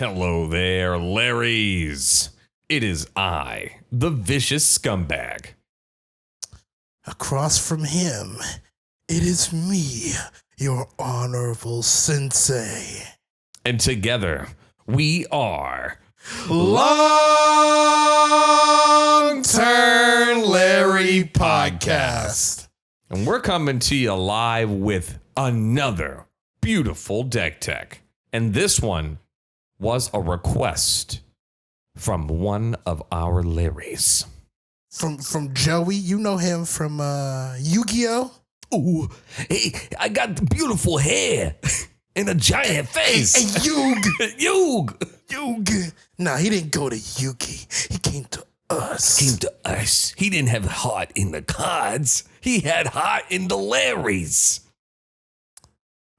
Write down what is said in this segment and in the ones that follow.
Hello there, Larrys. It is I, the vicious scumbag. Across from him, it is me, your honorable sensei. And together, we are Longturnlarry Podcast. And we're coming to you live with another beautiful deck tech. And this one was a request from one of our Larrys. From Joey, you know him from Yu-Gi-Oh? Ooh, hey, I got the beautiful hair and a giant face. Hey, Yug! Yug! Yug! Nah, he didn't go to Yugi. He came to us. He didn't have heart in the cards. He had heart in the Larrys.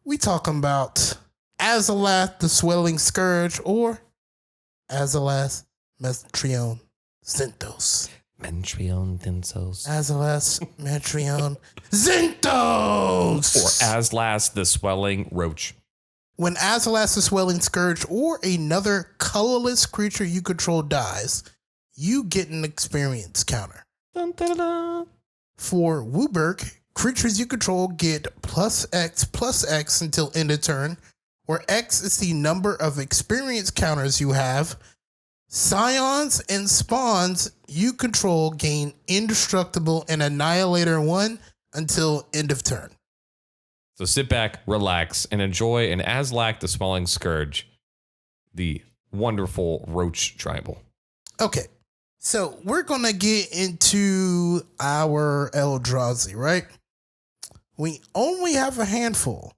We talking about Azlask, the Swelling Scourge, or Azlask, Metrion, Zinthos. Metrion Thinsos. Azlask, Metrion, Zinthos! Or Azlask, the Swelling Roach. When Azlask, the Swelling Scourge, or another colorless creature you control dies, you get an experience counter. Dun, dun, dun. For Wooburg, creatures you control get plus X until end of turn, where X is the number of experience counters you have. Scions and spawns you control gain indestructible and annihilator 1 until end of turn. So sit back, relax, and enjoy an Azlask, the Swelling Scourge, the wonderful roach tribal. Okay, so we're going to get into our Eldrazi, right? We only have a handful.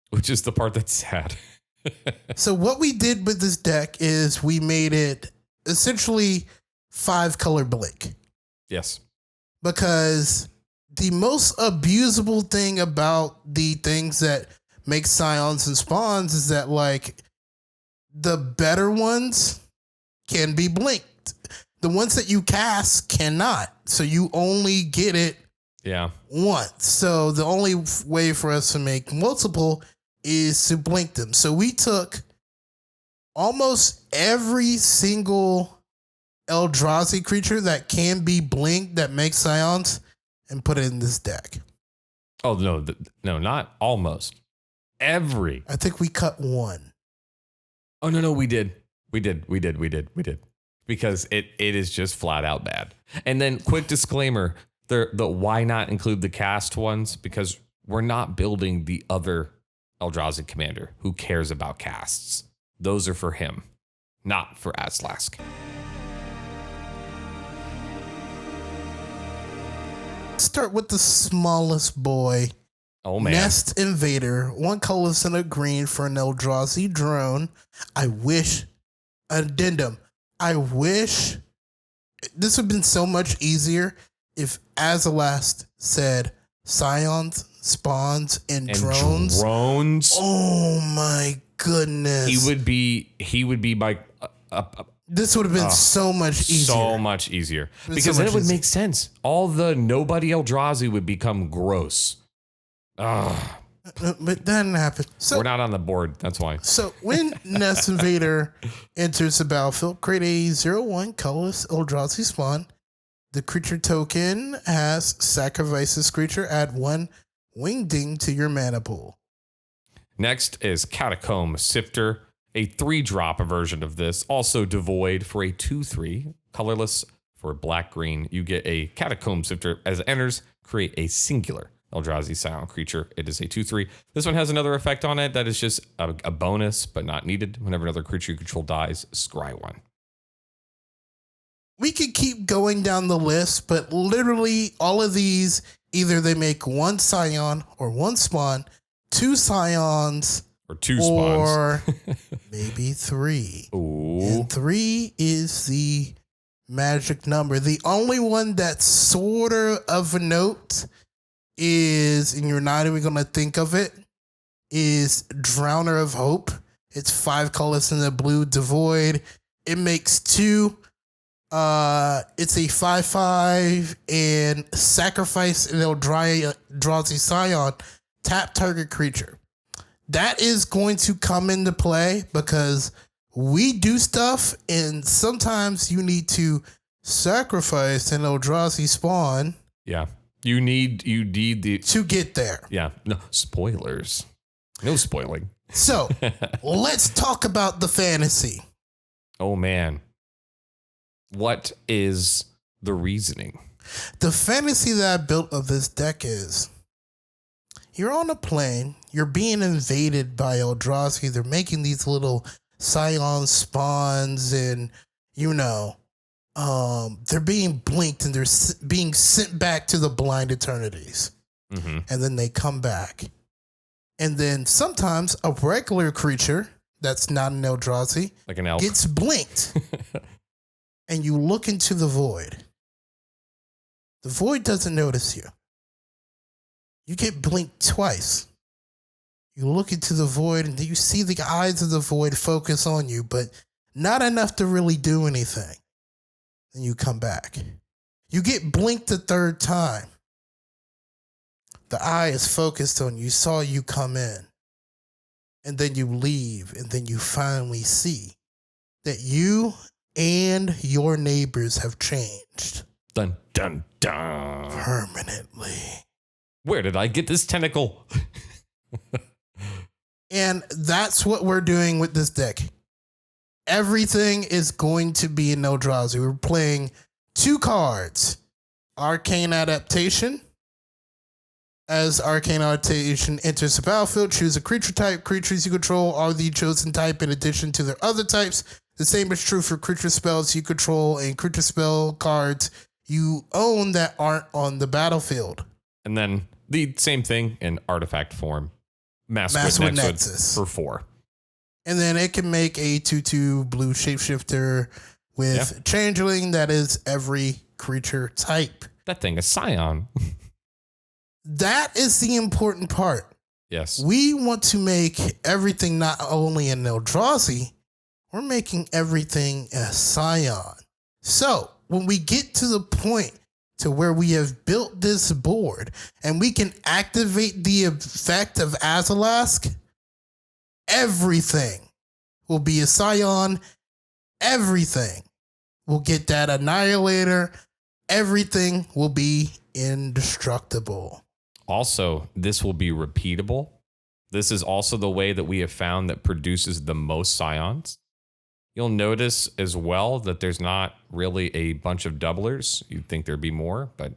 Which is the part that's sad. So what we did with this deck is we made it essentially 5-color blink. Yes. Because the most abusable thing about the things that make scions and spawns is that, like, the better ones can be blinked. The ones that you cast cannot. So you only get it once. So the only way for us to make multiple is to blink them. So we took almost every single Eldrazi creature that can be blinked that makes scions and put it in this deck. Oh, no, not almost. Every. I think we cut one. Oh, no, we did. We did. Because it is just flat out bad. And then quick disclaimer, the why not include the cast ones? Because we're not building the other Eldrazi commander who cares about casts. Those are for him, not for Azlask. Start with the smallest boy. Oh, man. Nest Invader. 1 colorless and a green for an Eldrazi drone. Addendum. I wish this would have been so much easier if Azlask said scions, spawns, and drones. Oh my goodness. He would be my this would have been so much easier. So much easier. Because then it would make sense. All the nobody Eldrazi would become gross. Ugh. But that didn't happen. So we're not on the board. That's why. So when Nest Invader enters the battlefield, create a 0/1 colorless Eldrazi spawn. The creature token has sacrifice this creature, add 1 wingding to your mana pool. Next is Catacomb Sifter, a 3-drop version of this, also devoid for a 2/3, colorless for black-green. You get a Catacomb Sifter as it enters, create a singular Eldrazi Scion creature. It is a 2/3. This one has another effect on it that is just a bonus, but not needed. Whenever another creature you control dies, scry 1. We could keep going down the list, but literally all of these, either they make 1 scion or 1 spawn, 2 scions, or 2 spawns, or maybe 3. Ooh. And 3 is the magic number. The only one that's sort of a note is, and you're not even going to think of it, is Drowner of Hope. It's 5 colors in the blue, devoid. It makes 2. It's a 5/5 and sacrifice an Eldrazi Scion. Tap target creature. That is going to come into play because we do stuff, and sometimes you need to sacrifice an Eldrazi spawn. Yeah. You need the to get there. Yeah. No spoilers. No spoiling. So let's talk about the fantasy. Oh man. What is the reasoning? The fantasy that I built of this deck is you're on a plane, you're being invaded by Eldrazi. They're making these little Scion spawns, and they're being blinked, and they're being sent back to the blind eternities. Mm-hmm. And then they come back. And then sometimes a regular creature that's not an Eldrazi, like an elk, gets blinked. And you look into the void. The void doesn't notice you. You get blinked twice. You look into the void and you see the eyes of the void focus on you, but not enough to really do anything. Then you come back. You get blinked a third time. The eye is focused on you, saw you come in. And then you leave, and then you finally see that you and your neighbors have changed. Dun, dun, dun. Permanently. Where did I get this tentacle? And that's what we're doing with this deck. Everything is going to be an Eldrazi. We're playing 2 cards. Arcane Adaptation. As Arcane Adaptation enters the battlefield, choose a creature type. Creatures you control are the chosen type in addition to their other types. The same is true for creature spells you control and creature spell cards you own that aren't on the battlefield. And then the same thing in artifact form. Masswood Nexus for 4. And then it can make a 2/2 blue shapeshifter with changeling that is every creature type. That thing is Scion. That is the important part. Yes. We want to make everything not only an Eldrazi, we're making everything a Scion. So when we get to the point to where we have built this board and we can activate the effect of Azlask, everything will be a Scion. Everything will get that annihilator. Everything will be indestructible. Also, this will be repeatable. This is also the way that we have found that produces the most Scions. You'll notice as well that there's not really a bunch of doublers. You'd think there'd be more, but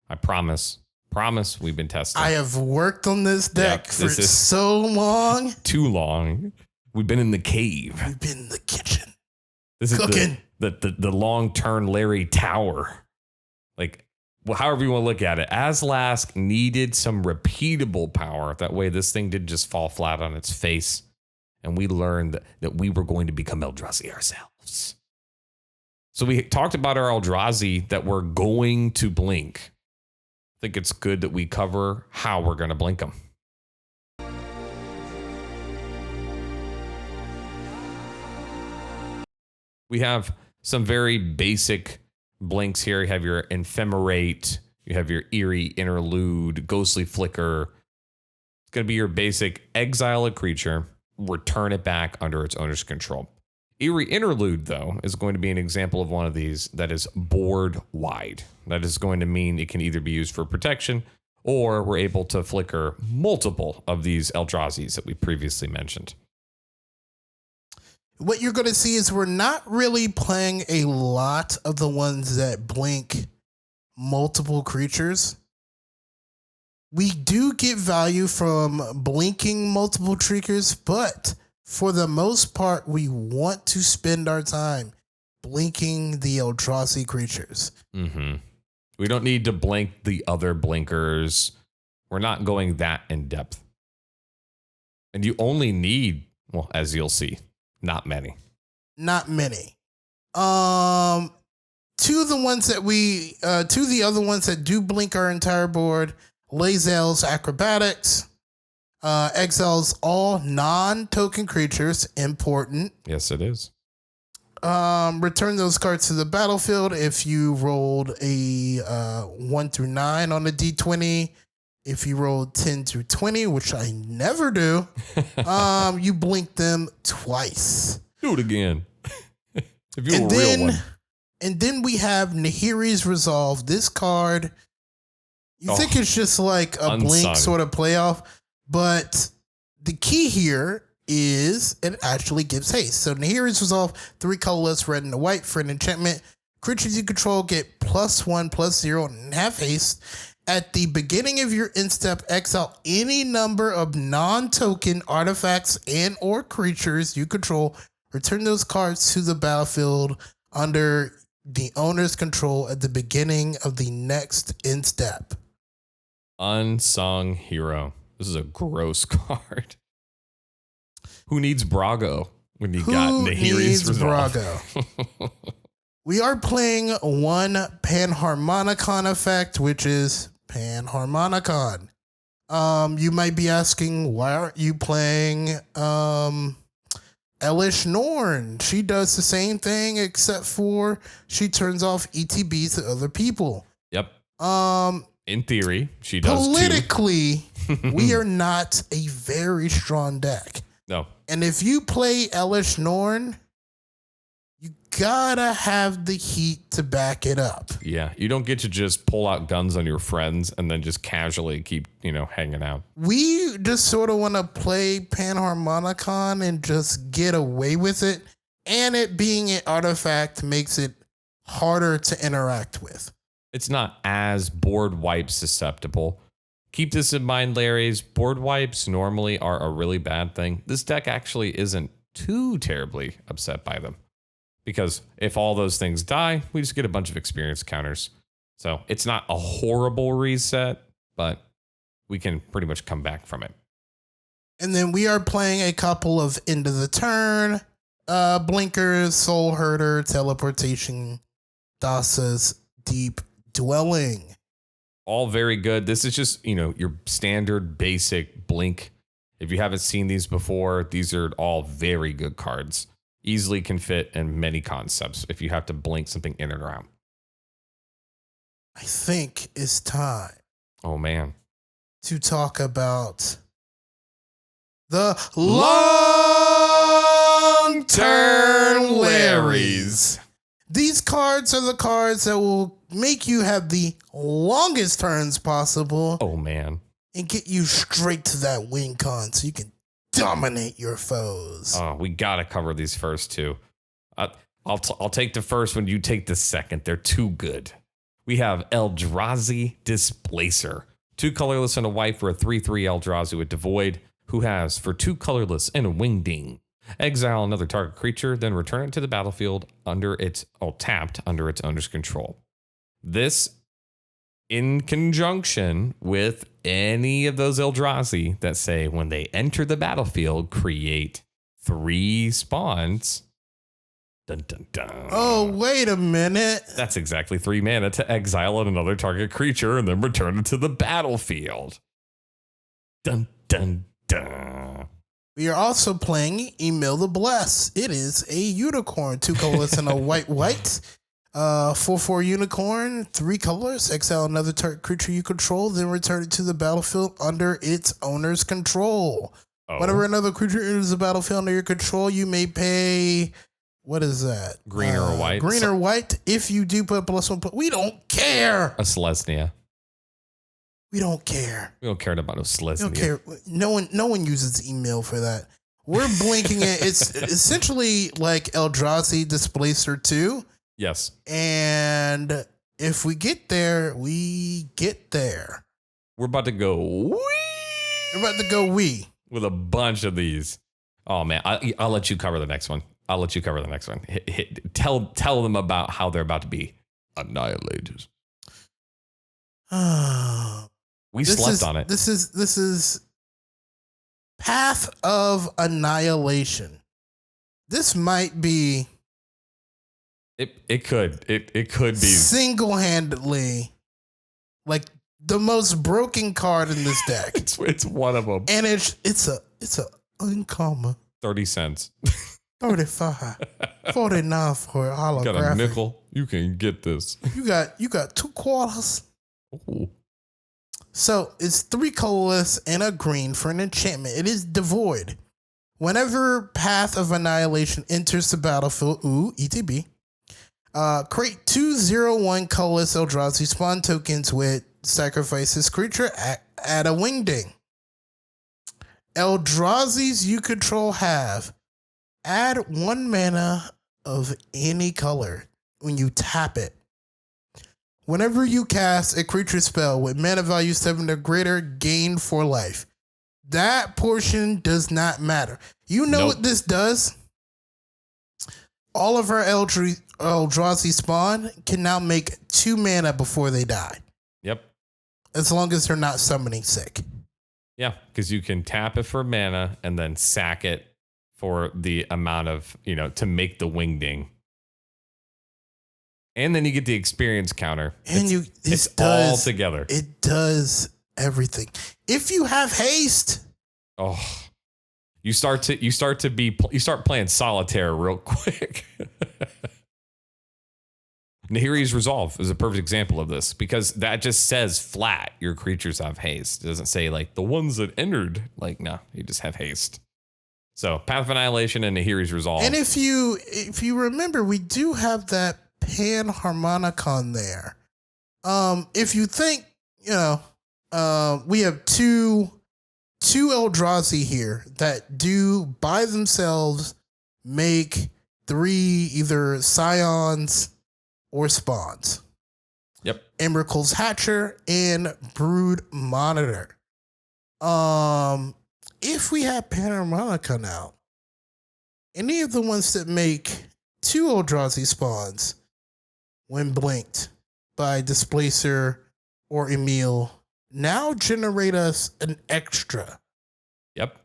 I promise, we've been testing. I have worked on this deck for so long. Too long. We've been in the cave. We've been in the kitchen. This is cooking. The Longturnlarry tower. Like, well, however you want to look at it. Azlask needed some repeatable power. That way this thing didn't just fall flat on its face. And we learned that we were going to become Eldrazi ourselves. So we talked about our Eldrazi that we're going to blink. I think it's good that we cover how we're going to blink them. We have some very basic blinks here. You have your Ephemerate, you have your Eerie Interlude, Ghostly Flicker. It's going to be your basic exile a creature, return it back under its owner's control. Eerie Interlude, though, is going to be an example of one of these that is board wide. That is going to mean it can either be used for protection, or we're able to flicker multiple of these Eldrazi's that we previously mentioned. What you're going to see is we're not really playing a lot of the ones that blink multiple creatures. We do get value from blinking multiple creatures, but for the most part, we want to spend our time blinking the Eldrazi creatures. Mm-hmm. We don't need to blink the other blinkers. We're not going that in depth. And you only need, well, as you'll see, not many. Not many. Two of the other ones that do blink our entire board, Lae'zel's Acrobatics, exiles all non-token creatures, important. Yes, it is. Return those cards to the battlefield if you rolled a 1 through 9 on a D20. If you rolled 10 through 20, which I never do, you blink them twice. Do it again. If you're And a real then, one. and then we have Nahiri's Resolve. This card, you think it's just like a blink sort of playoff, but the key here is it actually gives haste. So Nahiri's Resolve, 3 colorless, red and white for an enchantment. Creatures you control get +1/+0 and have haste. At the beginning of your end step, exile any number of non-token artifacts and or creatures you control. Return those cards to the battlefield under the owner's control at the beginning of the next end step. Unsung hero. This is a gross card. Who needs Brago when you got Nahiri's Resolve? Brago? We are playing one Panharmonicon effect, which is Panharmonicon. You might be asking, why aren't you playing Elish Norn? She does the same thing, except for she turns off ETBs to other people. Yep. In theory, she does politically, we are not a very strong deck. No. And if you play Elish Norn, you gotta have the heat to back it up. Yeah, you don't get to just pull out guns on your friends and then just casually keep, hanging out. We just sort of want to play Panharmonicon and just get away with it. And it being an artifact makes it harder to interact with. It's not as board wipe susceptible. Keep this in mind, Larry's. Board wipes normally are a really bad thing. This deck actually isn't too terribly upset by them. Because if all those things die, we just get a bunch of experience counters. So it's not a horrible reset, but we can pretty much come back from it. And then we are playing a couple of end of the turn, blinkers, soul herder, teleportation, Dasa's deep dwelling. All very good. This is just, your standard basic blink. If you haven't seen these before, these are all very good cards. Easily can fit in many concepts if you have to blink something in and around. I think it's time. Oh, man. To talk about the Longturnlarrys. These cards are the cards that will make you have the longest turns possible. Oh, man. And get you straight to that win con so you can dominate your foes. Oh, we got to cover these first two. I'll take the first one. You take the second. They're too good. We have Eldrazi Displacer. 2 colorless and a white for a 3/3 Eldrazi with Devoid, who has for 2 colorless and a Wingding. Exile another target creature, then return it to the battlefield tapped under its owner's control. This, in conjunction with any of those Eldrazi that say when they enter the battlefield, create 3 spawns. Dun, dun, dun. Oh, wait a minute. That's exactly 3 mana to exile another target creature and then return it to the battlefield. Dun, dun, dun. We are also playing Emil the Bless. It is a unicorn, 2 colorless and a white. 4/4 unicorn, 3 colors. Exile another target creature you control, then return it to the battlefield under its owner's control. Oh. Whenever another creature enters the battlefield under your control, you may pay. What is that? Green or white? Green or white. If you do put +1, we don't care. A Selesnya. We don't care. We don't care about a Selesnya. We don't care. No one uses email for that. We're blinking it. It's essentially like Eldrazi Displacer 2. Yes. And if we get there, we get there. We're about to go wee. We're about to go wee. With a bunch of these. Oh, man. I'll let you cover the next one. Tell them about how they're about to be annihilated. We slept on it. This is Path of Annihilation. This might be. It could be single-handedly like the most broken card in this deck. it's one of them, and it's a uncommon 30 cents. 35, 49 for a holographic. Got a nickel. You can get this. You got 2 quarters. Ooh. So it's 3 colorless and a green for an enchantment. It is Devoid. Whenever Path of Annihilation enters the battlefield, ETB, create 2/0/1 colorless Eldrazi spawn tokens with sacrifice this creature, add a wingding. Eldrazi's you control have add 1 mana of any color when you tap it. Whenever you cast a creature spell with mana value 7 or greater, gain 4 life. That portion does not matter. You know what this does? All of our Eldrazi spawn can now make 2 mana before they die. Yep. As long as they're not summoning sick. Yeah, because you can tap it for mana and then sack it for the amount of, to make the wingding. And then you get the experience counter. And it's all together. It does everything. If you have haste, you start playing solitaire real quick. Nahiri's Resolve is a perfect example of this because that just says flat your creatures have haste. It doesn't say like the ones that entered. Like, no, you just have haste. So Path of Annihilation and Nahiri's Resolve. And if you remember, we do have that Panharmonicon there. If you think, we have two Eldrazi here that do by themselves make 3 either Scions or Spawns. Yep. Emrakul's Hatcher and Brood Monitor. If we have Panharmonicon out, any of the ones that make 2 Eldrazi spawns when blinked by Displacer or Emil now generate us an extra. Yep.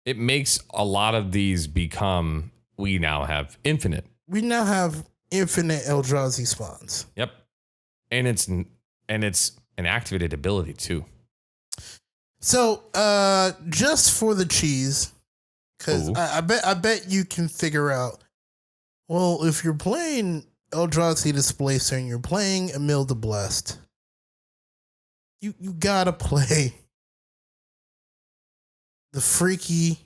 It makes a lot of these become, we now have infinite. We now have infinite Eldrazi spawns. Yep. And it's an activated ability too. So, just for the cheese, because I bet you can figure out, well, if you're playing Eldrazi Displacer and you're playing Emil the Blessed, you gotta play the freaky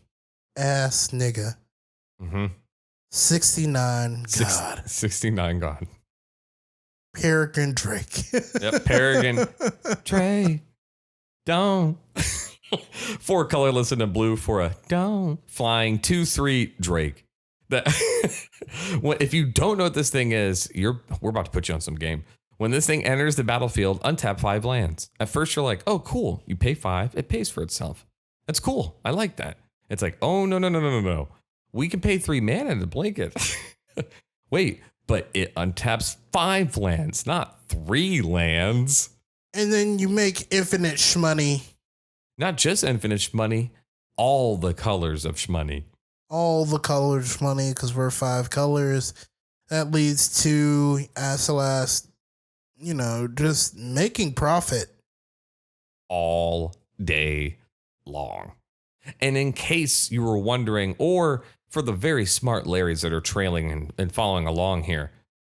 ass nigga. Mm-hmm. 69 God. 69 God. Peregrine Drake. Yep, Peregrine Drake. Don't. 4 colorless and a blue for a don't. Flying 2/3 Drake. That if you don't know what this thing is, we're about to put you on some game. When this thing enters the battlefield, untap 5 lands. At first you're like, oh cool, you pay 5, it pays for itself. That's cool. I like that. It's like, oh no. We can pay 3 mana to blink it. Wait, but it untaps 5 lands, not 3 lands. And then you make infinite shmoney. Not just infinite shmoney, all the colors of shmoney. All the colors of shmoney, because we're 5 colors. That leads to Azlask, just making profit. All day long. And in case you were wondering, or for the very smart Larrys that are trailing and following along here,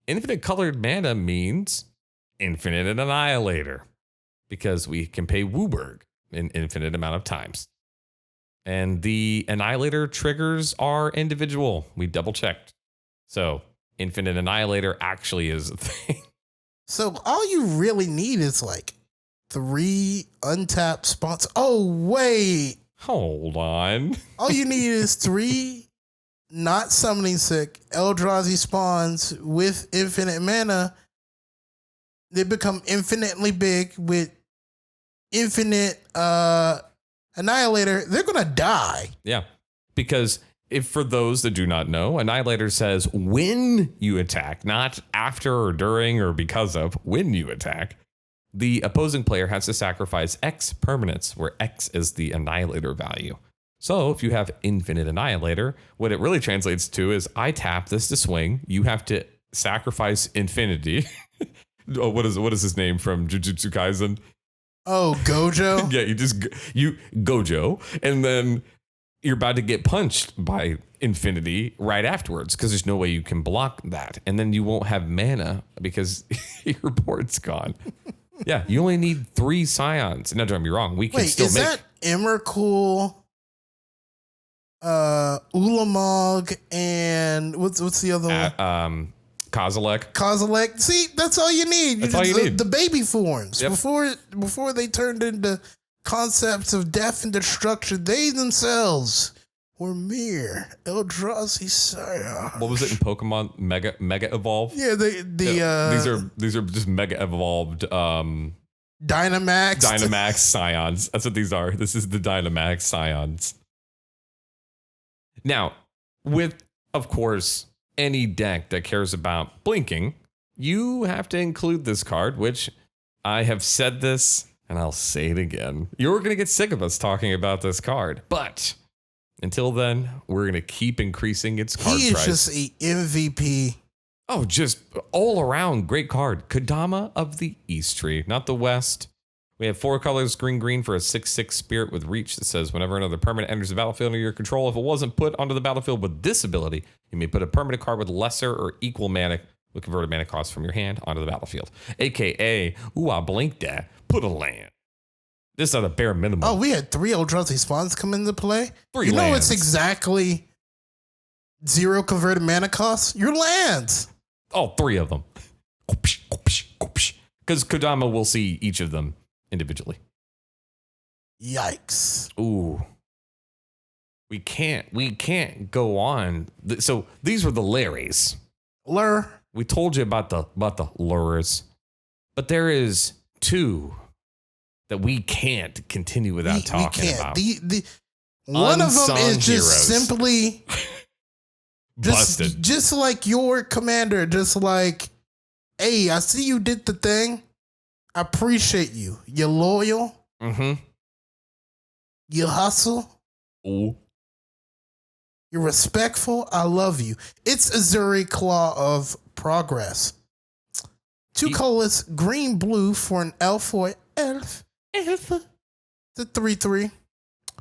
infinite colored mana means infinite annihilator, because we can pay Wooburg an infinite amount of times. And the annihilator triggers are individual. We double checked. So infinite annihilator actually is a thing. So all you really need is like 3 untapped spots. Oh, wait. Hold on. All you need is 3 not summoning sick Eldrazi spawns with infinite mana. They become infinitely big with infinite annihilator. They're gonna die. Yeah, because if for those that do not know, annihilator says when you attack, not after or during or because of. When you attack, the opposing player has to sacrifice X permanents, where X is the annihilator value. So if you have infinite annihilator, what it really translates to is I tap this to swing. You have to sacrifice infinity. Oh, what is his name from Jujutsu Kaisen? Oh, Gojo? Yeah, you Gojo, and then you're about to get punched by infinity right afterwards because there's no way you can block that. And then you won't have mana because your board's gone. Yeah, you only need 3 Scions. Now, don't get me wrong. We can Wait, still is make... that Emrakul, Ulamog, and what's the other one? Kozilek. Kozilek. See, that's all you need. That's all you need. The baby forms. Yep. Before they turned into concepts of death and destruction, they themselves were mere Eldrazi scions. What was it in Pokemon? Mega Evolve? Yeah, these are just mega evolved Dynamax Scions. That's what these are. This is the Dynamax Scions. Now, with, of course, any deck that cares about blinking, you have to include this card, which I have said this and I'll say it again. You're going to get sick of us talking about this card, but until then, we're going to keep increasing its card price. He is just a MVP. Oh, just all around great card. Kadama of the East Tree, not the West. We have 4 colors, green for a 6/6 spirit with reach that says whenever another permanent enters the battlefield under your control, if it wasn't put onto the battlefield with this ability, you may put a permanent card with lesser or equal mana with converted mana cost from your hand onto the battlefield. AKA, ooh, I blinked that. Put a land. This is at a bare minimum. Oh, we had 3 Eldrazi spawns come into play. 3 you know lands. it's exactly 0 converted mana cost? Your lands. Oh, 3 of them. Because Kadama will see each of them individually. Yikes. Ooh. We can't go on. So these were the Larrys. Lure. We told you about the lures. But there is 2 that we can't continue without talking about. One of them is just heroes. simply Busted. Just like your commander, just like, hey, I see you did the thing. I appreciate you. You're loyal. Mm-hmm. You hustle. Ooh. You're respectful. I love you. It's Azuri Claw of Progress. 2 colorless, green-blue for an elf or elf. Elf. The 3/3.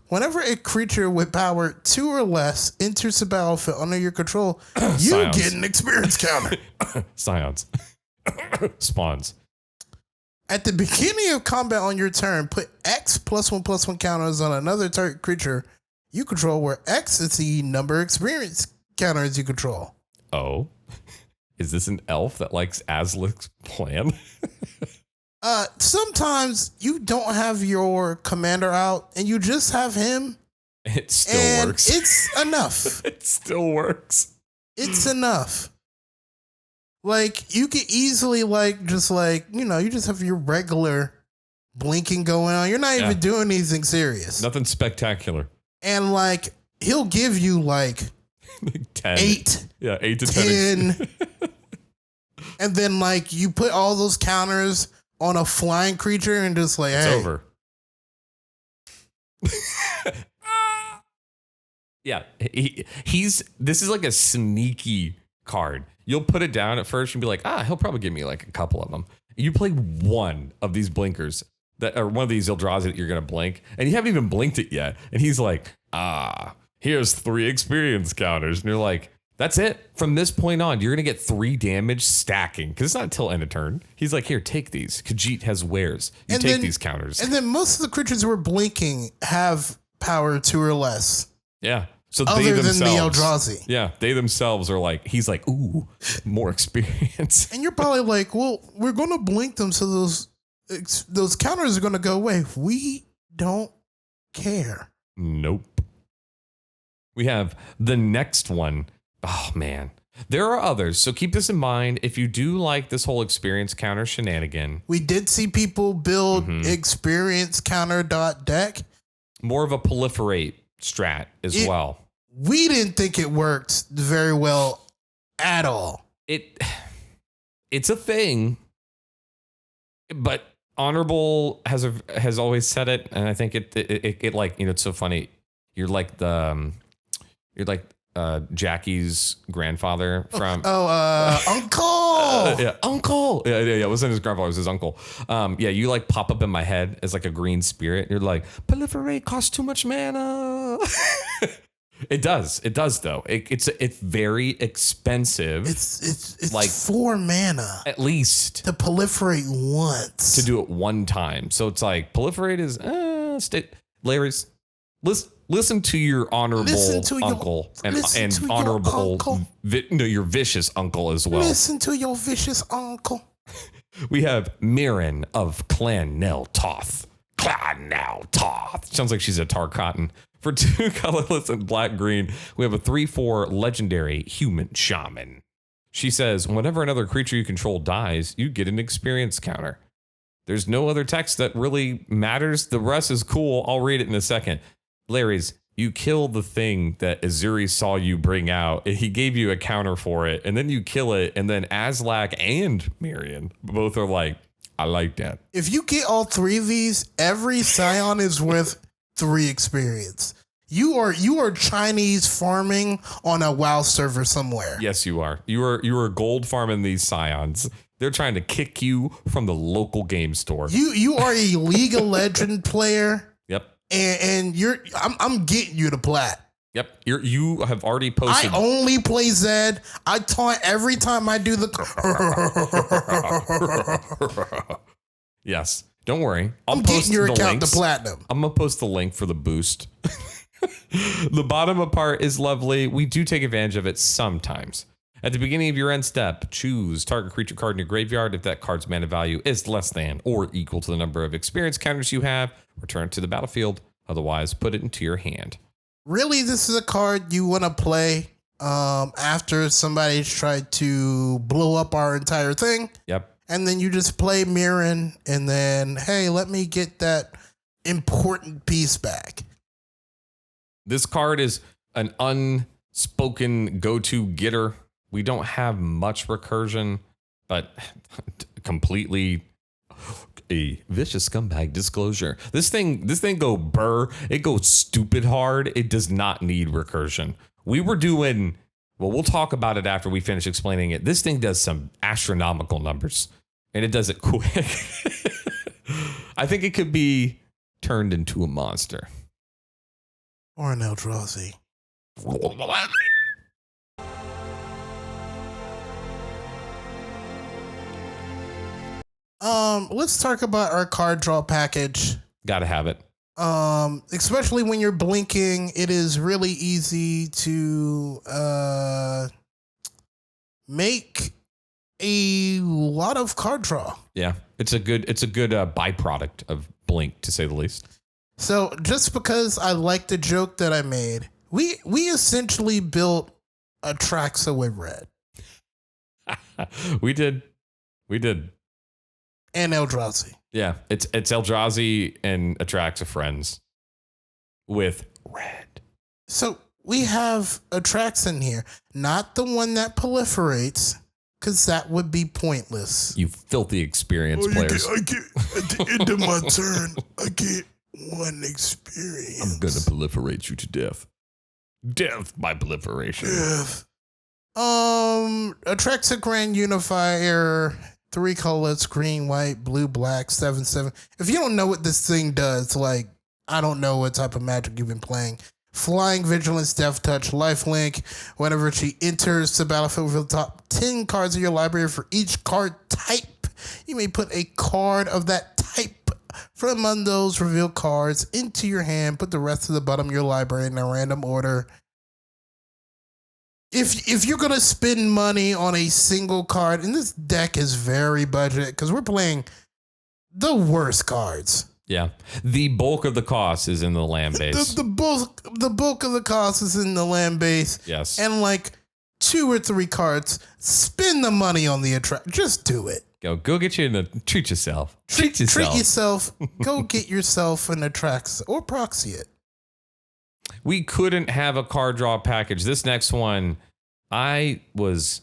Whenever a creature with power 2 or less enters the battlefield under your control, you Scions. get an experience counter. Scions. Spawns. At the beginning of combat on your turn, put X +1/+1 counters on another target creature you control, where X is the number of experience counters you control. Oh. Is this an elf that likes Azlask's plan? Sometimes you don't have your commander out and you just have him. It still works. It's enough. It still works. It's enough. Like, you could easily, you just have your regular blinking going on. You're not even doing anything serious. Nothing spectacular. And, he'll give you, 10. 8. Yeah, 8 to 10. And then, you put all those counters on a flying creature and just hey. It's over. Yeah, this is like a sneaky card. You'll put it down at first and be like, he'll probably give me a couple of them. You play one of these blinkers or one of these Eldrazi that you're going to blink, and you haven't even blinked it yet. And he's like, here's 3 experience counters. And you're like, that's it. From this point on, you're going to get 3 damage stacking, because it's not until end of turn. He's like, here, take these. Khajiit has wares. You take these counters. And then most of the creatures who are blinking have power 2 or less. Yeah. So other they than the themselves, Eldrazi. Yeah, they themselves are he's like, ooh, more experience. And you're probably like, well, we're going to blink them so those counters are going to go away. We don't care. Nope. We have the next one. Oh, man. There are others, so keep this in mind. If you do like this whole experience counter shenanigan. We did see people build experience counter .deck. More of a proliferate strat as well. We didn't think it worked very well at all. It's a thing, but Honorable has always said it, and I think it it's so funny. You're like Jackie's grandfather from Uncle. Yeah, Uncle. Yeah. It wasn't his grandfather, it was his uncle. You pop up in my head as a green spirit. You're like, proliferate costs too much mana. It does. It does, though. It's very expensive. It's like 4 mana at least to proliferate once. to do it one time. So it's like proliferate is Larry's. Listen to your honorable uncle and honorable your vicious uncle as well. Listen to your vicious uncle. We have Mirren of Clan Nel Toth. Clan Nel Toth. Sounds like she's a Tar-Cotton. For 2 colorless and black-green, we have a 3/4 legendary human shaman. She says, whenever another creature you control dies, you get an experience counter. There's no other text that really matters. The rest is cool. I'll read it in a second. Larry's, you kill the thing that Azuri saw you bring out. He gave you a counter for it, and then you kill it, and then Azlask and Miriam both are like, I like that. If you get all 3 of these, every Scion is worth 3 experience. You are Chinese farming on a WoW server somewhere. Yes, you are. You are gold farming these Scions. They're trying to kick you from the local game store. You are a League of Legends player. Yep. And I'm getting you to plat. Yep. You have already posted. I only play Zed. I taunt every time I do the. Yes. Don't worry. I'm getting your account to platinum. I'm going to post the link for the boost. The bottom part is lovely. We do take advantage of it sometimes. At the beginning of your end step, choose target creature card in your graveyard. If that card's mana value is less than or equal to the number of experience counters you have, return it to the battlefield. Otherwise, put it into your hand. Really, this is a card you want to play after somebody's tried to blow up our entire thing. Yep. And then you just play Mirren, and then, hey, let me get that important piece back. This card is an unspoken go-to getter. We don't have much recursion, but completely a vicious scumbag disclosure. This thing go burr. It goes stupid hard. It does not need recursion. We were doing, well, we'll talk about it after we finish explaining it. This thing does some astronomical numbers, and it does it quick. I think it could be turned into a monster. Or an Eldrazi. Let's talk about our card draw package. Gotta have it. Especially when you're blinking, it is really easy to make a lot of card draw. Yeah, it's a good byproduct of Blink, to say the least. So just because I like the joke that I made, we essentially built a Traxa with red. We did. And Eldrazi. Yeah, it's Eldrazi and Atraxa friends with red. So we have Atraxa in here, not the one that proliferates, because that would be pointless. You filthy experienced players. I get at the end of my turn, I get 1 experience. I'm gonna proliferate you to death. Death by proliferation. Death. Atraxa Grand Unifier. 3 colors, green, white, blue, black, 7/7. If you don't know what this thing does, like, I don't know what type of Magic you've been playing. Flying, Vigilance, Death Touch, Lifelink. Whenever she enters the battlefield with the top 10 cards of your library for each card type, you may put a card of that type from among those revealed cards into your hand. Put the rest to the bottom of your library in a random order. If you're going to spend money on a single card, and this deck is very budget because we're playing the worst cards. Yeah. The bulk of the cost is in the land base. The bulk of the cost is in the land base. Yes. And like 2 or 3 cards, spend the money on the attract. Just do it. Go get you treat yourself. Treat yourself. Go get yourself an Atraxa or proxy it. We couldn't have a card draw package. This next one, I was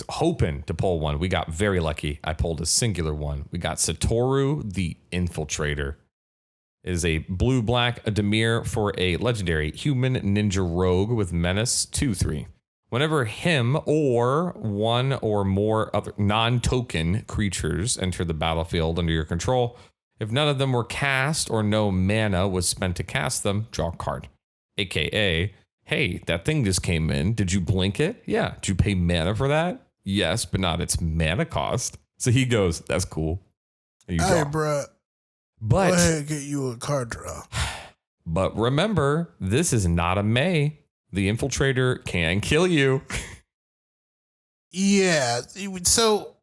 hoping to pull one. We got very lucky. I pulled a singular one. We got Satoru the Infiltrator. It is a blue-black Demir for a legendary human ninja rogue with menace 2/3. Whenever him or one or more other non-token creatures enter the battlefield under your control, if none of them were cast or no mana was spent to cast them, draw a card. AKA, hey, that thing just came in. Did you blink it? Yeah. Did you pay mana for that? Yes, but not its mana cost. So he goes, that's cool. And you Hey, draw. bruh. But Go ahead and get you a card draw. But remember, this is not a May. The infiltrator can kill you. Yeah. So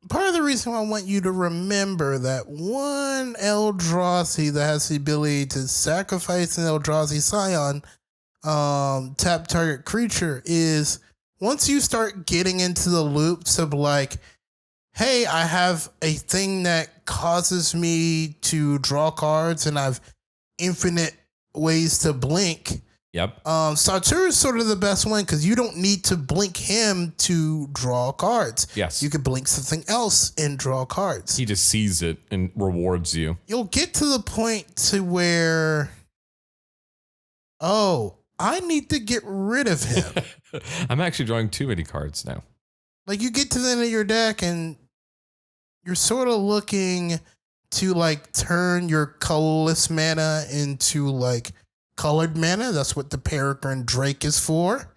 part of the reason I want you to remember that one Eldrazi that has the ability to sacrifice an Eldrazi Scion, tap target creature, is once you start getting into the loops of like, hey, I have a thing that causes me to draw cards and I've infinite ways to blink. Yep. Sartur is sort of the best one because you don't need to blink him to draw cards. Yes. You could blink something else and draw cards. He just sees it and rewards you. You'll get to the point to where, oh, I need to get rid of him. I'm actually drawing too many cards now. Like you get to the end of your deck and you're sort of looking to like turn your colorless mana into like colored mana. That's what the Peregrine Drake is for.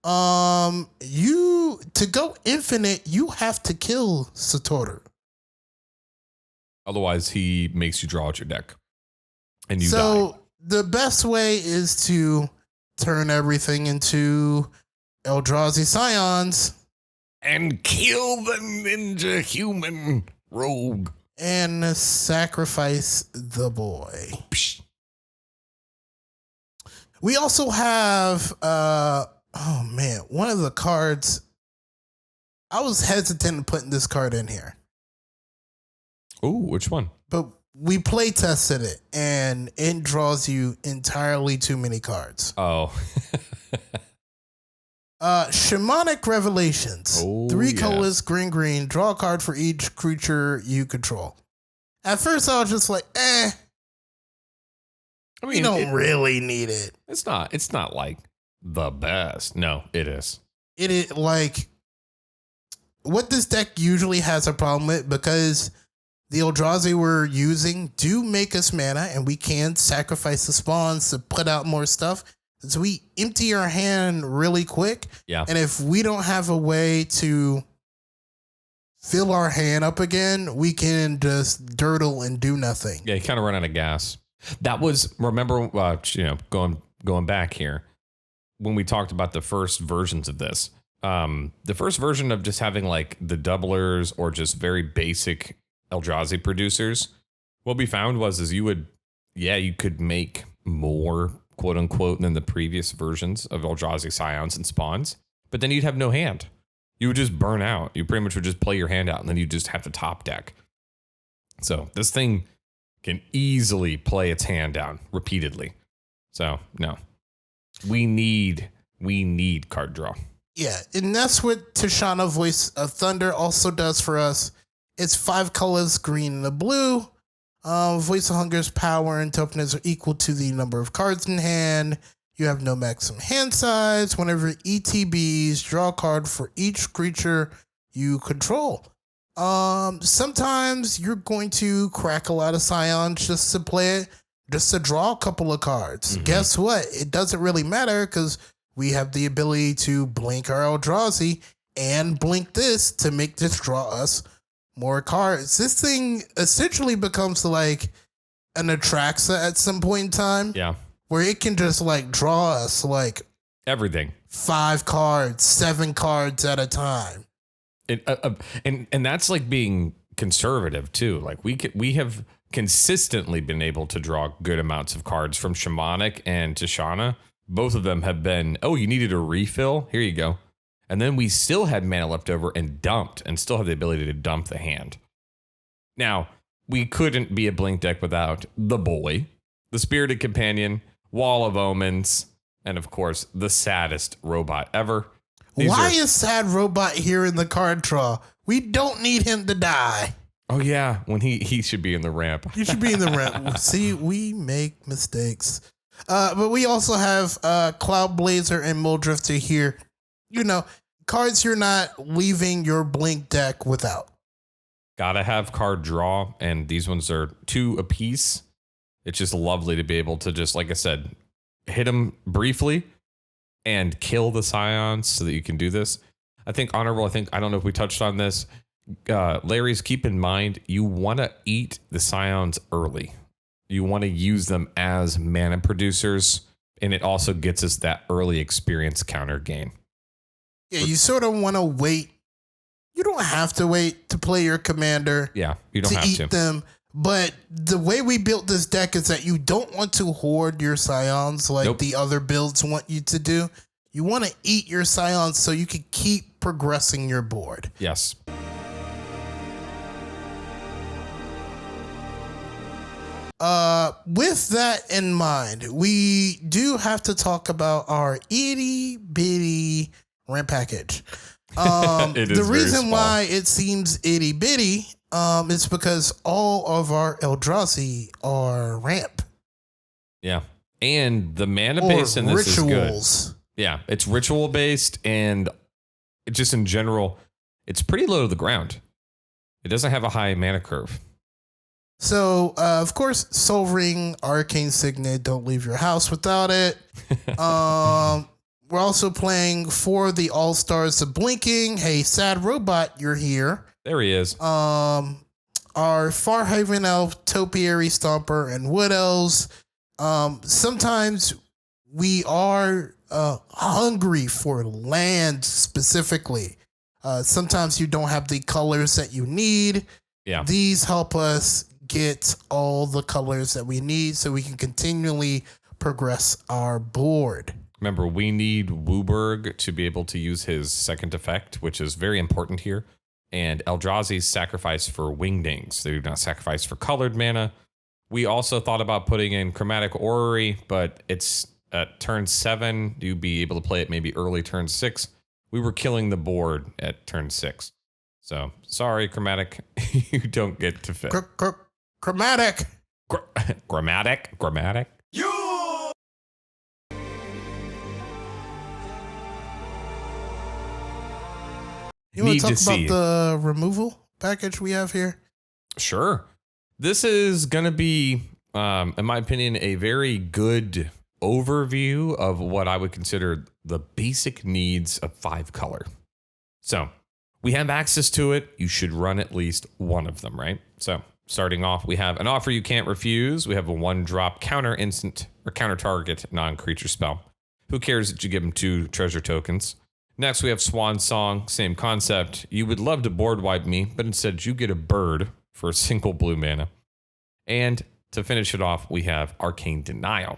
You to go infinite, you have to kill Tutor. Otherwise, he makes you draw out your deck. And you die. So the best way is to turn everything into Eldrazi Scions. And kill the ninja human rogue. And sacrifice the boy. Psh. We also have, oh man, one of the cards. I was hesitant putting this card in here. Ooh, which one? But we play tested it, and it draws you entirely too many cards. Oh. Shamanic Revelations. Oh, 3 yeah. colors, green, draw a card for each creature you control. At first, I was just like, I mean, you don't really need it. It's not like the best. No, it is. It is like what this deck usually has a problem with, because the Eldrazi we're using do make us mana, and we can sacrifice the spawns to put out more stuff. So we empty our hand really quick. Yeah. And if we don't have a way to fill our hand up again, we can just dirtle and do nothing. Yeah, you kind of run out of gas. That was, remember, going back here, when we talked about the first versions of this, the first version of just having like the doublers or just very basic Eldrazi producers, what we found was you could make more, quote unquote, than the previous versions of Eldrazi Scions and Spawns, but then you'd have no hand. You would just burn out. You pretty much would just play your hand out, and then you just have to top deck. So this thing can easily play its hand down repeatedly. So no, we need card draw. Yeah, and that's what Tishana, Voice of Thunder, also does for us. It's 5 colors, green and a blue. Voice of Hunger's power and toughness are equal to the number of cards in hand. You have no maximum hand size. Whenever ETBs, draw a card for each creature you control. Sometimes you're going to crack a lot of Scions just to play it, just to draw a couple of cards. Mm-hmm. Guess what? It doesn't really matter because we have the ability to blink our Eldrazi and blink this to make this draw us more cards. This thing essentially becomes like an Atraxa at some point in time. Yeah. Where it can just like draw us like everything. 5 cards, 7 cards at a time. And that's like being conservative too. Like we have consistently been able to draw good amounts of cards from Shamanic and Tishana. Both of them have been, oh, you needed a refill? Here you go. And then we still had mana left over and dumped, and still have the ability to dump the hand. Now, we couldn't be a blink deck without the boy, the Spirited Companion, Wall of Omens, and of course, the saddest robot ever. Why is Sad Robot here in the card draw? We don't need him to die. Oh, yeah. When he should be in the ramp. He should be in the ramp. See, we make mistakes. But we also have Cloud Blazer and Muldrifter here. You know, cards you're not leaving your blink deck without. Gotta have card draw, and these ones are 2 apiece. It's just lovely to be able to just, like I said, hit them briefly, and kill the scions so that you can do this. I think honorable. I don't know if we touched on this. Larry's, keep in mind, you want to eat the scions early. You want to use them as mana producers, and it also gets us that early experience counter gain. Yeah, you sort of want to wait. You don't have to wait to play your commander. Yeah, you don't have to eat them. But the way we built this deck is that you don't want to hoard your scions like the other builds want you to do. You want to eat your scions so you can keep progressing your board. Yes. With that in mind, we do have to talk about our itty bitty ramp package. The reason why it seems itty bitty is because all of our Eldrazi are ramp. Yeah. And the mana base in this rituals. Is good. Yeah, it's ritual based, and just in general, it's pretty low to the ground. It doesn't have a high mana curve. So, of course, Soul Ring, Arcane Signet, don't leave your house without it. We're also playing for the All-Stars of Blinking. Hey, Sad Robot, you're here. There he is. Our Farhaven Elf, Topiary Stomper, and Wood Elves. Sometimes we are hungry for land specifically. Sometimes you don't have the colors that you need. Yeah. These help us get all the colors that we need so we can continually progress our board. Remember, we need Wooburg to be able to use his second effect, which is very important here. And Eldrazi's sacrifice for Wingdings. They do not sacrifice for colored mana. We also thought about putting in Chromatic Orrery, but it's at turn 7. You'd be able to play it maybe early turn 6. We were killing the board at turn 6. So, sorry, Chromatic. You don't get to fit. Chromatic. Grammatic. You want to talk about the removal package we have here? Sure. This is going to be, in my opinion, a very good overview of what I would consider the basic needs of 5-color. So we have access to it. You should run at least one of them, right? So starting off, we have an offer you can't refuse. We have a 1-drop counter instant or counter target non-creature spell. Who cares that you give them 2 treasure tokens? Next, we have Swan Song, same concept. You would love to board wipe me, but instead you get a bird for a single blue mana. And to finish it off, we have Arcane Denial.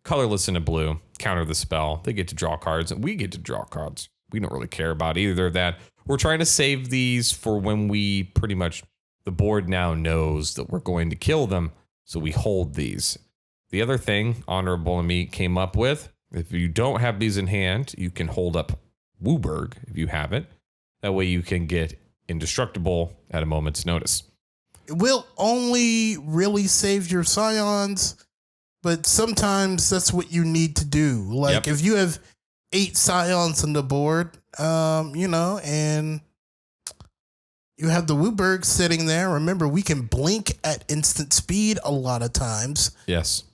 Colorless in a blue, counter the spell. They get to draw cards, and we get to draw cards. We don't really care about either of that. We're trying to save these for when we pretty much, the board now knows that we're going to kill them, so we hold these. The other thing Honorable and me came up with, if you don't have these in hand, you can hold up Wooburg if you have it. That way you can get indestructible at a moment's notice. It will only really save your scions, but sometimes that's what you need to do. Like if you have 8 scions on the board, and you have the Wooburg sitting there. Remember, we can blink at instant speed a lot of times. Yes.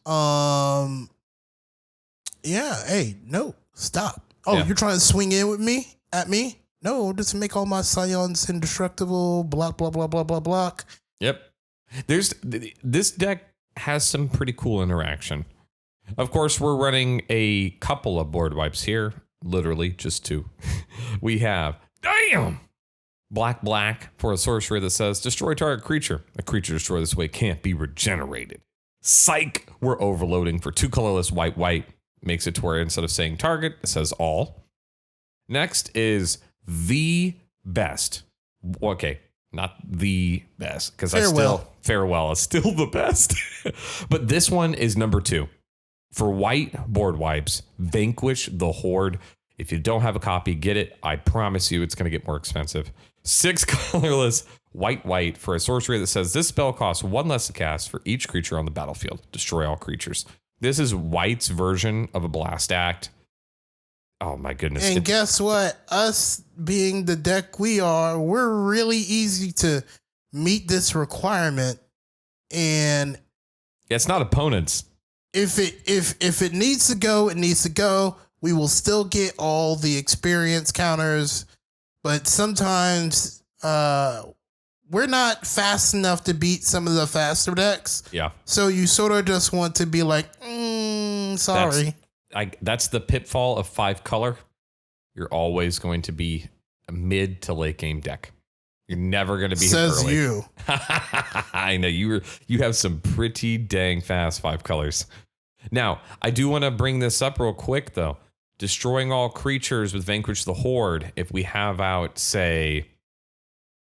Hey, no, stop. Oh, you're trying to swing in with me? At me? No, just make all my scions indestructible. Block, blah, blah, blah, blah, block. Yep. This deck has some pretty cool interaction. Of course, we're running a couple of board wipes here. Literally, just 2. We have, black for a sorcery that says, destroy target creature. A creature destroyed this way can't be regenerated. Psych! We're overloading for 2 colorless white. Makes it to where instead of saying target, it says all. Next is the best. Okay, not the best, because Farewell is still the best. But this one is number 2. For white board wipes, Vanquish the Horde. If you don't have a copy, get it. I promise you it's going to get more expensive. 6 colorless white for a sorcery that says this spell costs 1 less to cast for each creature on the battlefield. Destroy all creatures. This is white's version of a blast act. Oh my goodness. And guess what? Us being the deck we are, we're really easy to meet this requirement. And it's not opponents. If it needs to go, it needs to go. We will still get all the experience counters, but sometimes we're not fast enough to beat some of the faster decks. Yeah. So you sort of just want to be like, sorry. That's the pitfall of 5 color. You're always going to be a mid to late game deck. You're never going to be Says early. you. I know you have some pretty dang fast 5 colors. Now, I do want to bring this up real quick, though. Destroying all creatures with Vanquish the Horde. If we have out, say,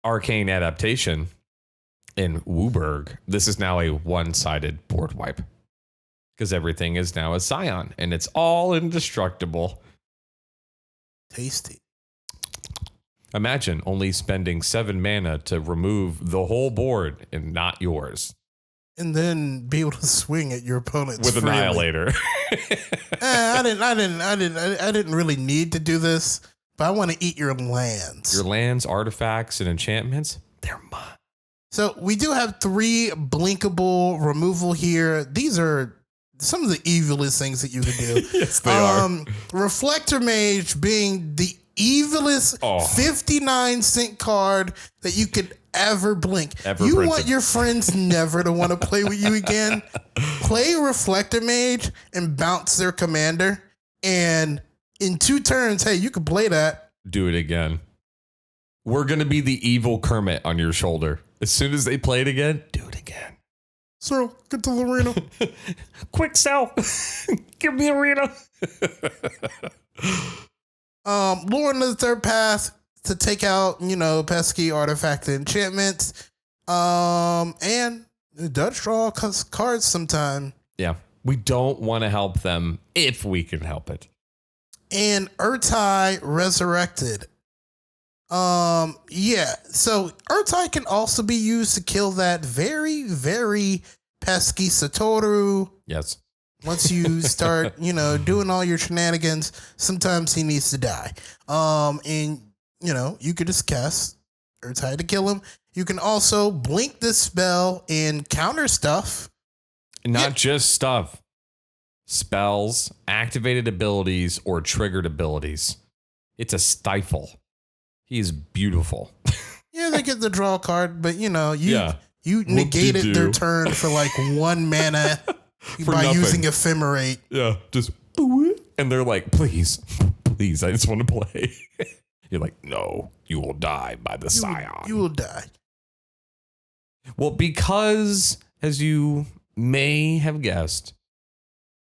Arcane Adaptation in Wooburg, this is now a one-sided board wipe. Because everything is now a Scion, and it's all indestructible. Tasty. Imagine only spending 7 mana to remove the whole board and not yours. And then be able to swing at your opponents With freely. Annihilator. I didn't really need to do this, but I want to eat your lands. Your lands, artifacts, and enchantments, they're mine. So we do have 3 blinkable removal here. These are some of the evilest things that you can do. Yes, they are. Reflector Mage being the evilest 59-cent card that you could ever blink. You want your friends never to want to play with you again? Play Reflector Mage and bounce their commander. And in 2 turns, hey, you can play that. Do it again. We're going to be the evil Kermit on your shoulder. As soon as they play it again, do it again. Sir, get to the arena. Quick sell. Give me arena. Lure into the 3rd path to take out, pesky artifact enchantments. And it does draw cards sometime. Yeah. We don't want to help them if we can help it. And Urtai Resurrected. Yeah. So Urtai can also be used to kill that very, very pesky Satoru. Yes. Once you start, doing all your shenanigans, sometimes he needs to die. And you could just cast Urtai to kill him. You can also blink this spell and counter stuff. Not just stuff. Spells, activated abilities, or triggered abilities. It's a stifle. He's beautiful. Yeah, they get the draw card, but you negated their turn for like 1 mana by nothing. using Ephemerate. Yeah, just and they're like, please, I just want to play. You're like, no, you will die by the Scion. You will die. Well, because as you may have guessed,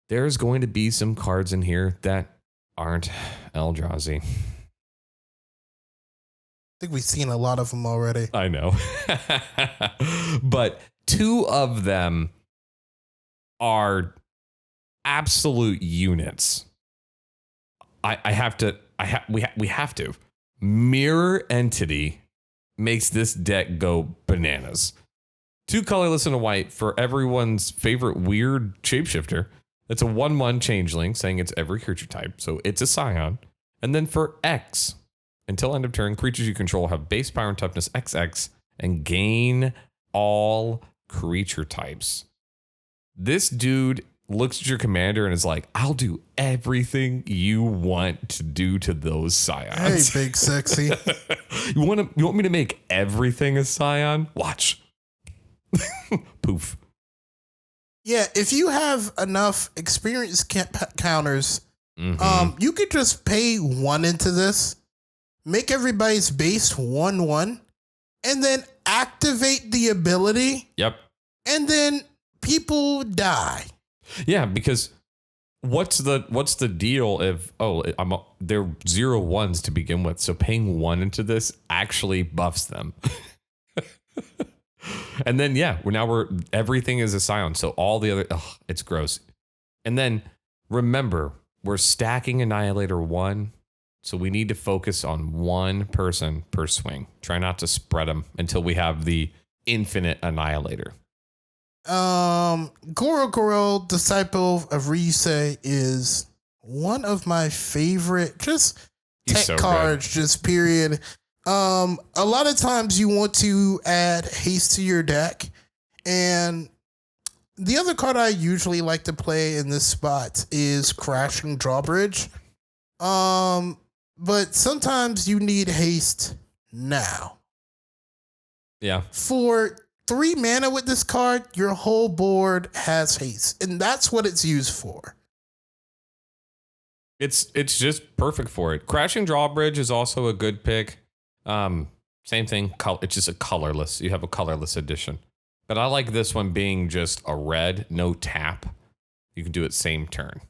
there's going to be some cards in here that aren't Eldrazi. I think we've seen a lot of them already. I know. But 2 of them are absolute units. We have to. Mirror Entity makes this deck go bananas. 2 colorless and a white for everyone's favorite weird shapeshifter. It's a 1/1 changeling, saying it's every creature type, so it's a Scion. And then for X, until end of turn, creatures you control have base power and toughness XX and gain all creature types. This dude looks at your commander and is like, I'll do everything you want to do to those Scions. Hey, big sexy. You want me to make everything a Scion? Watch. Poof. Yeah, if you have enough experience counters, you could just pay 1 into this, make everybody's base 1/1, and then activate the ability. Yep. And then people die. Yeah, because what's the deal if they're 0/1s to begin with, so paying 1 into this actually buffs them. And then everything is a Scion, so all the other it's gross. And then remember, we're stacking Annihilator 1, so we need to focus on 1 person per swing. Try not to spread them until we have the infinite Annihilator. Goro, Disciple of Ryusei, is one of my favorite tech cards, just period. A lot of times you want to add haste to your deck, and the other card I usually like to play in this spot is Crashing Drawbridge. But sometimes you need haste now. Yeah. For 3 mana with this card, your whole board has haste, and that's what it's used for. It's just perfect for it. Crashing Drawbridge is also a good pick. Same thing. It's just a colorless. You have a colorless edition. But I like this one being just a red, no tap. You can do it same turn.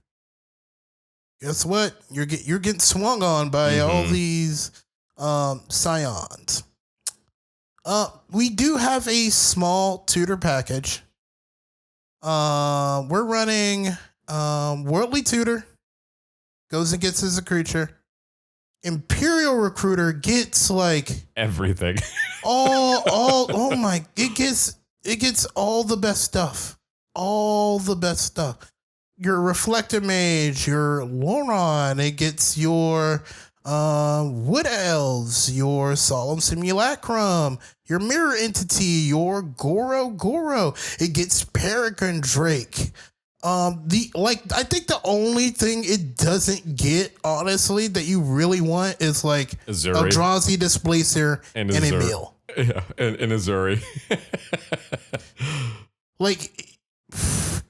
Guess what? You're getting swung on by all these scions. We do have a small tutor package. We're running Worldly Tutor. Goes and gets as a creature. Imperial Recruiter gets like everything. It gets all the best stuff. All the best stuff. Your Reflector Mage, your Loron, it gets your Wood Elves, your Solemn Simulacrum, your Mirror Entity, your Goro. It gets Peregrine Drake. I think the only thing it doesn't get, honestly, that you really want is like Eldrazi Displacer and Emil. Yeah, and Azuri. Like,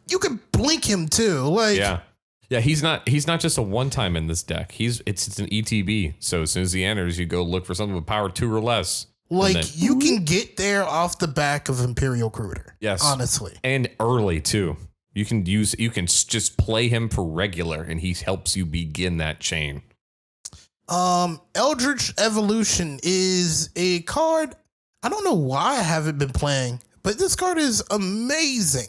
you can blink him too. Like, yeah, he's not just a one time in this deck. It's an ETB. So as soon as he enters, you go look for something with power 2 or less. Like, you can get there off the back of Imperial Recruiter. Yes, honestly, and early too. You can just play him for regular, and he helps you begin that chain. Eldritch Evolution is a card. I don't know why I haven't been playing, but this card is amazing.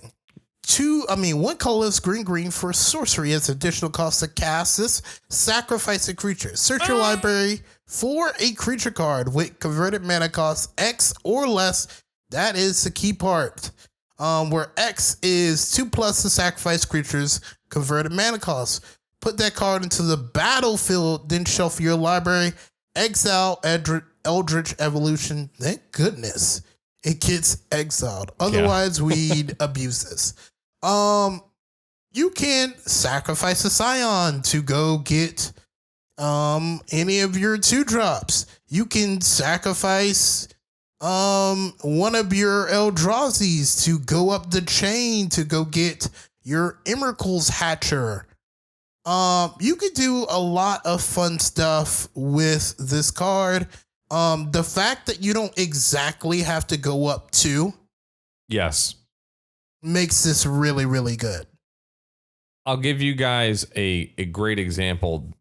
1 colorless green for sorcery as additional cost to cast this. Sacrifice a creature. Search your library for a creature card with converted mana cost X or less. That is the key part. Where X is 2+ to sacrifice creatures, converted mana cost. Put that card into the battlefield, then shuffle your library. Exile Eldritch Evolution. Thank goodness it gets exiled. Otherwise, we'd abuse this. You can sacrifice a Scion to go get any of your 2-drops. You can sacrifice one of your Eldrazi's to go up the chain to go get your Emrakul's Hatcher. You could do a lot of fun stuff with this card. The fact that you don't exactly have to go up 2, yes, makes this really, really good. I'll give you guys a great example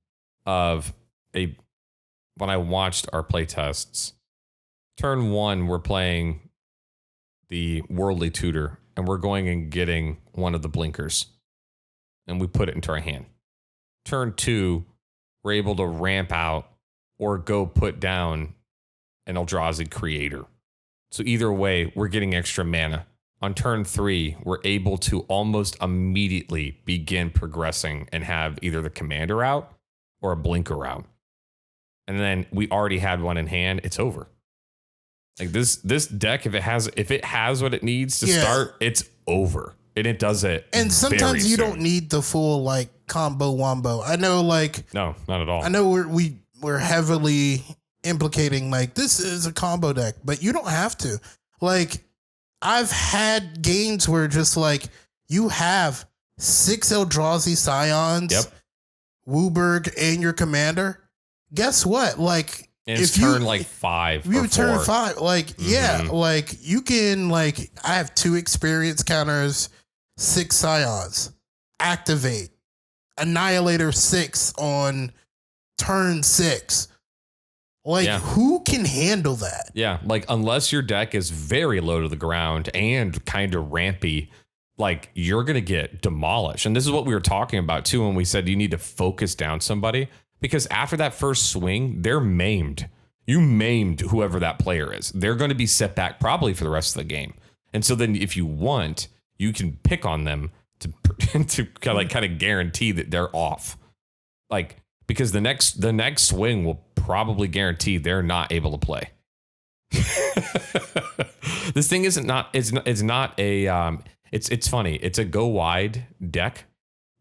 of when I watched our playtests. Turn 1, we're playing the Worldly Tutor, and we're going and getting one of the blinkers, and we put it into our hand. Turn 2, we're able to ramp out or go put down an Eldrazi Creator. So either way, we're getting extra mana. On turn 3, we're able to almost immediately begin progressing and have either the commander out or a blinker out. And then we already had one in hand, it's over. Like this deck, if it has what it needs to start, it's over. And it does it. And sometimes you don't need the full like combo wombo. I know, like, no, not at all. I know we're heavily implicating like this is a combo deck, but you don't have to. Like, I've had games where just like you have 6 Eldrazi Scions, Wooburg, and your commander. Guess what? Like, and it's turn like 5. You turn 5. Like, like you can, like, I have 2 experience counters, 6 Scions. Activate. Annihilator 6 on turn 6. Like, who can handle that? Yeah, like, unless your deck is very low to the ground and kind of rampy, like, you're going to get demolished. And this is what we were talking about, too, when we said you need to focus down somebody. Because after that first swing, they're maimed. You maimed whoever that player is. They're going to be set back probably for the rest of the game. And so then if you want, you can pick on them to kind of guarantee that they're off. Like, because the next swing will probably guarantee they're not able to play. This thing it's funny. It's a go wide deck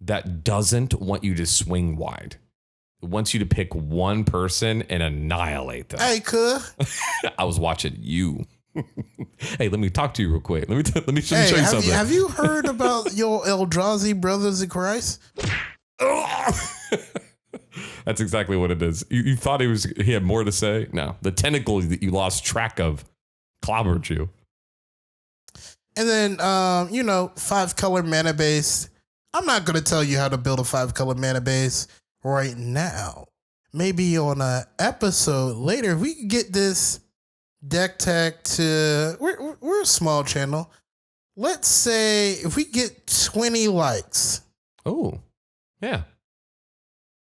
that doesn't want you to swing wide. It wants you to pick one person and annihilate them. Hey, cuh. I was watching you. Hey, let me talk to you real quick. Let me show you something. Have you heard about your Eldrazi brothers in Christ? That's exactly what it is. You thought he had more to say? No. The tentacle that you lost track of clobbered you. And then, 5-color mana base. I'm not going to tell you how to build a 5-color mana base right now. Maybe on an episode later, we can get this deck tag to... We're a small channel. Let's say if we get 20 likes. Oh, yeah.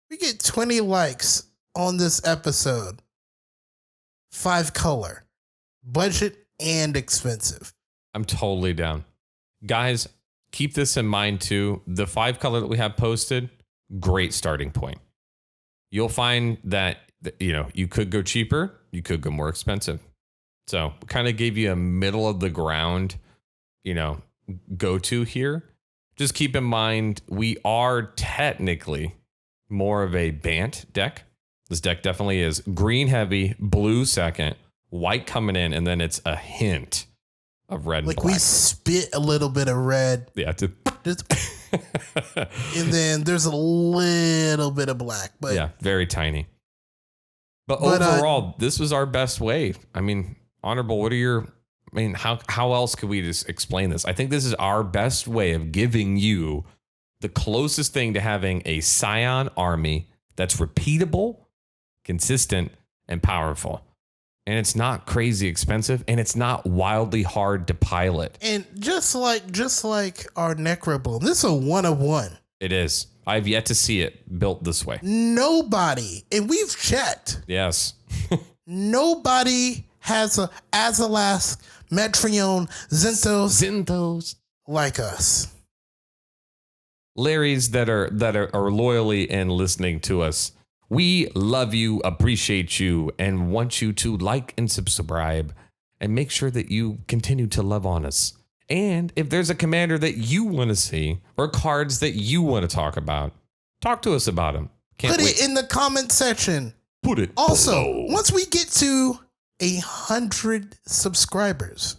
We get 20 likes on this episode. 5-color. Budget and expensive. I'm totally down. Guys, keep this in mind too. The 5-color that we have posted, great starting point. You'll find that, you could go cheaper, you could go more expensive. So kind of gave you a middle of the ground, go to here. Just keep in mind, we are technically more of a Bant deck. This deck definitely is green heavy, blue second, white coming in, and then it's a hint of red. Like and black. we spit a little bit of red. Yeah. And then there's a little bit of black. But yeah, very tiny. But overall, this was our best way. I mean, Honorable, how else could we just explain this? I think this is our best way of giving you the closest thing to having a Scion army that's repeatable, consistent, and powerful. And it's not crazy expensive, and it's not wildly hard to pilot. And just like our Necrobloom, this is a 1 of 1. It is. I've yet to see it built this way. Nobody, and we've checked. Yes. Nobody has a Azlask, Metrion, Zinthos like us. Larrys that are loyally and listening to us. We love you, appreciate you, and want you to like and subscribe and make sure that you continue to love on us. And if there's a commander that you want to see or cards that you want to talk about, talk to us about them. Put it in the comment section. Put it also below. Once we get to 100 subscribers,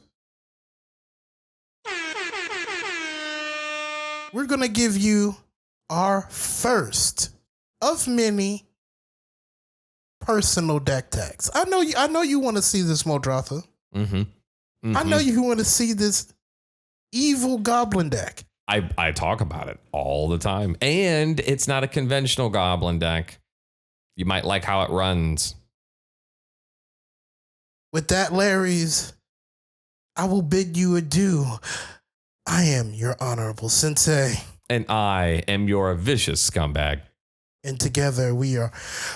we're going to give you our first of many personal deck tags. I know you want to see this Modratha. Mm-hmm. Mm-hmm. I know you want to see this evil goblin deck. I talk about it all the time. And it's not a conventional goblin deck. You might like how it runs. With that, Larry's, I will bid you adieu. I am your honorable sensei. And I am your vicious scumbag. And together we are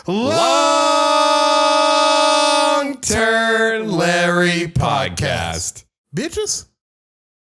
Longturnlarry Podcast. Bitches.